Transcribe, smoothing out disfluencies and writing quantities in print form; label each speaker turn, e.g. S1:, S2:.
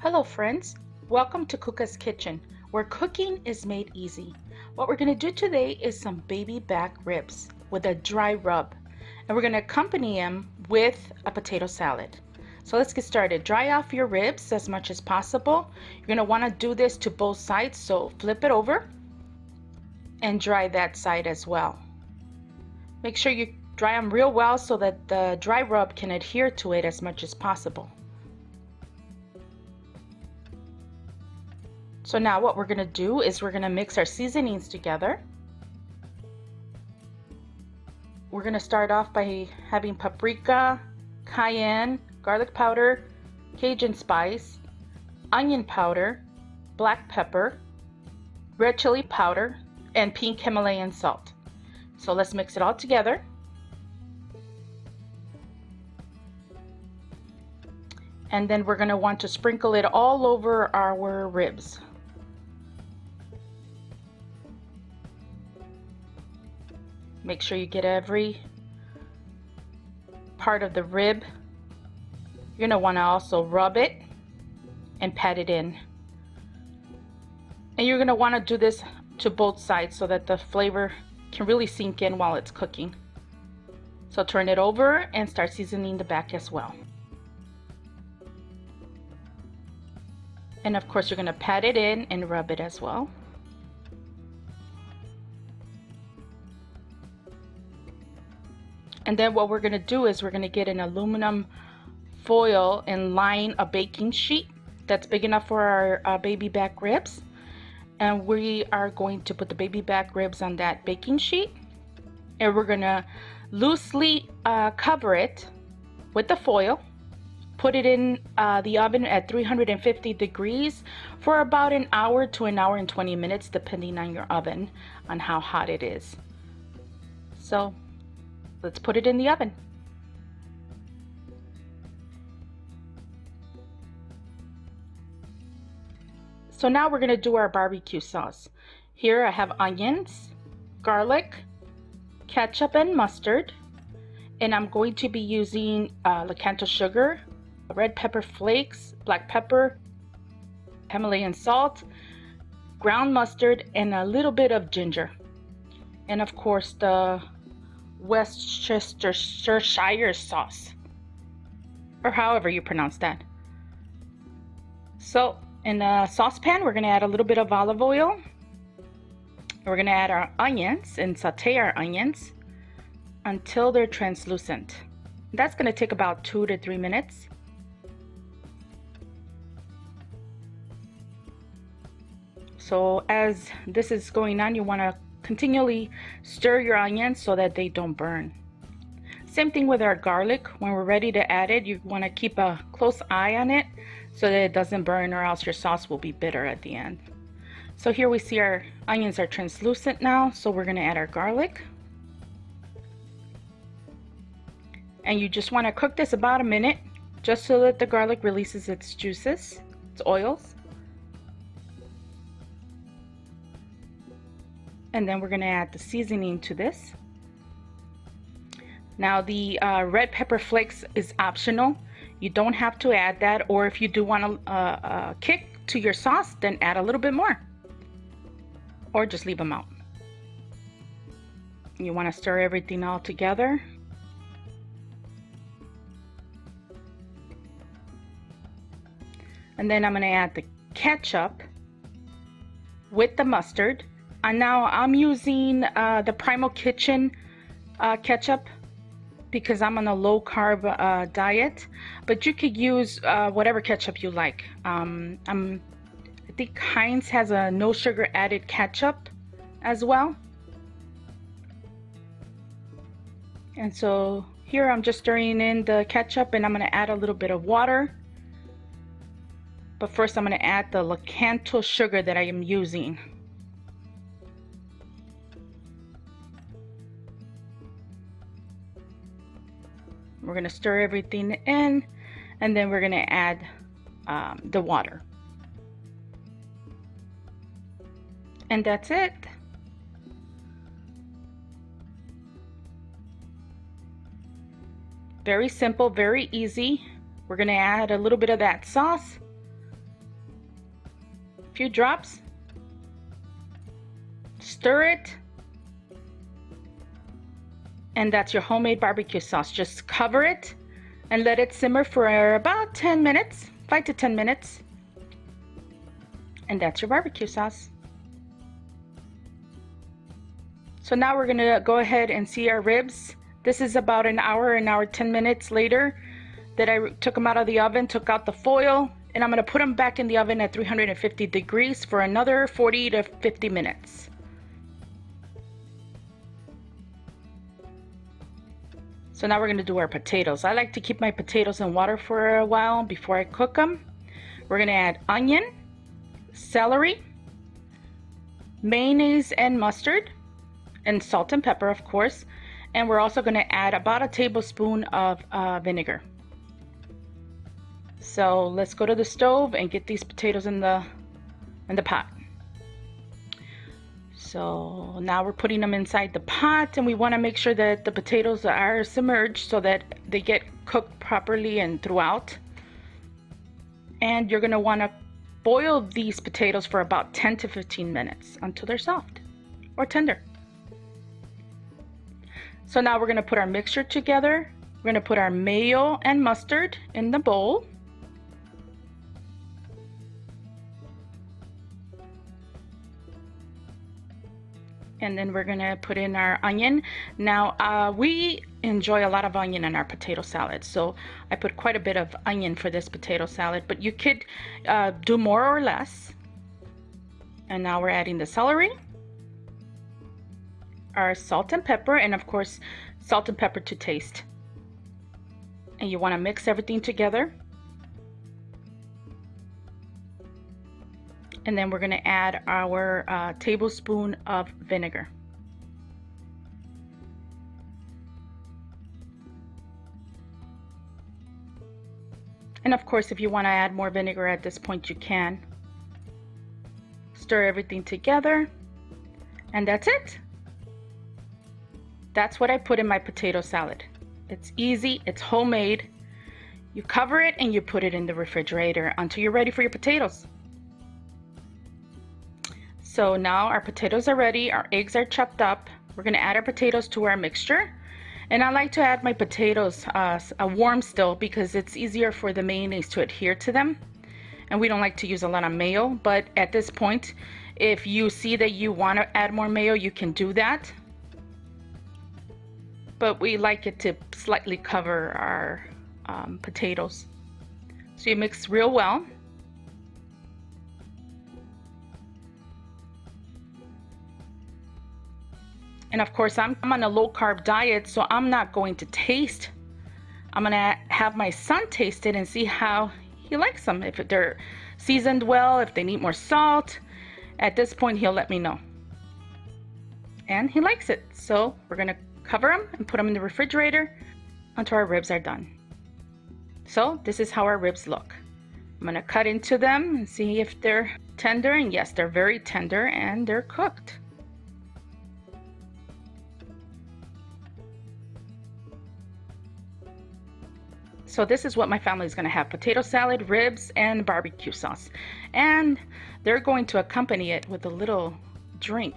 S1: Hello friends, welcome to Kuka's Kitchen, where cooking is made easy. What we're going to do today is some baby back ribs with a dry rub, and we're going to accompany them with a potato salad. So let's get started. Dry off your ribs as much as possible. You're going to want to do this to both sides, so flip it over and dry that side as well. Make sure you dry them real well so that the dry rub can adhere to it as much as possible. So now what we're going to do is we're going to mix our seasonings together. We're going to start off by having paprika, cayenne, garlic powder, Cajun spice, onion powder, black pepper, red chili powder, and pink Himalayan salt. So let's mix it all together. And then we're going to want to sprinkle it all over our ribs. Make sure you get every part of the rib. You're going to want to also rub it and pat it in. And you're going to want to do this to both sides so that the flavor can really sink in while it's cooking. So turn it over and start seasoning the back as well. And of course you're going to pat it in and rub it as well. And then what we're going to do is we're going to get an aluminum foil and line a baking sheet that's big enough for our baby back ribs. And we are going to put the baby back ribs on that baking sheet. And we're going to loosely cover it with the foil. Put it in the oven at 350 degrees for about an hour to an hour and 20 minutes, depending on your oven, on how hot it is. So let's put it in the oven. So now we're going to do our barbecue sauce. Here I have onions, garlic, ketchup and mustard, and I'm going to be using Low-Carb sugar, red pepper flakes, black pepper, Himalayan salt, ground mustard, and a little bit of ginger. And of course the Worcestershire sauce, or however you pronounce that. So in a saucepan we're going to add a little bit of olive oil. We're going to add our onions and saute our onions until they're translucent. That's going to take about 2 to 3 minutes. So as this is going on, you want to continually stir your onions so that they don't burn. Same thing with our garlic. When we're ready to add it, you want to keep a close eye on it so that it doesn't burn, or else your sauce will be bitter at the end. So here we see our onions are translucent now, so we're going to add our garlic. And you just want to cook this about a minute, just so that the garlic releases its juices, its oils. And then we're going to add the seasoning to this. Now the red pepper flakes is optional. You don't have to add that, or if you do want a kick to your sauce, then add a little bit more, or just leave them out. You want to stir everything all together. And then I'm going to add the ketchup with the mustard. And now I'm using the Primal Kitchen ketchup because I'm on a low carb diet, but you could use whatever ketchup you like. I think Heinz has a no sugar added ketchup as well. And so here I'm just stirring in the ketchup, and I'm going to add a little bit of water. But first I'm going to add the Low-Carb sugar that I am using. We're going to stir everything in, and then we're going to add the water. And that's it. Very simple, very easy. We're going to add a little bit of that sauce few drops. Stir it. And that's your homemade barbecue sauce. Just cover it and let it simmer for about 10 minutes, 5 to 10 minutes. And that's your barbecue sauce. So now we're gonna go ahead and see our ribs. This is about an hour 10 minutes later that I took them out of the oven, took out the foil, and I'm gonna put them back in the oven at 350 degrees for another 40 to 50 minutes. So now we're gonna do our potatoes. I like to keep my potatoes in water for a while before I cook them. We're gonna add onion, celery, mayonnaise and mustard, and salt and pepper, of course. And we're also gonna add about a tablespoon of vinegar. So let's go to the stove and get these potatoes in the pot. So now we're putting them inside the pot, and we want to make sure that the potatoes are submerged so that they get cooked properly and throughout. And you're going to want to boil these potatoes for about 10 to 15 minutes until they're soft or tender. So now we're going to put our mixture together. We're going to put our mayo and mustard in the bowl. And then we're gonna put in our onion. Now we enjoy a lot of onion in our potato salad, so I put quite a bit of onion for this potato salad, but you could do more or less. And now we're adding the celery, our salt and pepper, and of course salt and pepper to taste. And you want to mix everything together. And then we're going to add our tablespoon of vinegar. And of course, if you want to add more vinegar at this point, you can. Stir everything together, and that's it. That's what I put in my potato salad. It's easy, it's homemade. You cover it and you put it in the refrigerator until you're ready for your potatoes. So now our potatoes are ready, our eggs are chopped up. We're gonna add our potatoes to our mixture. And I like to add my potatoes warm still because it's easier for the mayonnaise to adhere to them. And we don't like to use a lot of mayo, but at this point, if you see that you wanna add more mayo, you can do that. But we like it to slightly cover our potatoes. So you mix real well. And of course, I'm on a low-carb diet, so I'm not going to taste. I'm gonna have my son taste it and see how he likes them. If they're seasoned well, if they need more salt. At this point, he'll let me know. And he likes it. So we're gonna cover them and put them in the refrigerator until our ribs are done. So this is how our ribs look. I'm gonna cut into them and see if they're tender. And yes, they're very tender and they're cooked. So this is what my family is going to have: potato salad, ribs, and barbecue sauce. And they're going to accompany it with a little drink.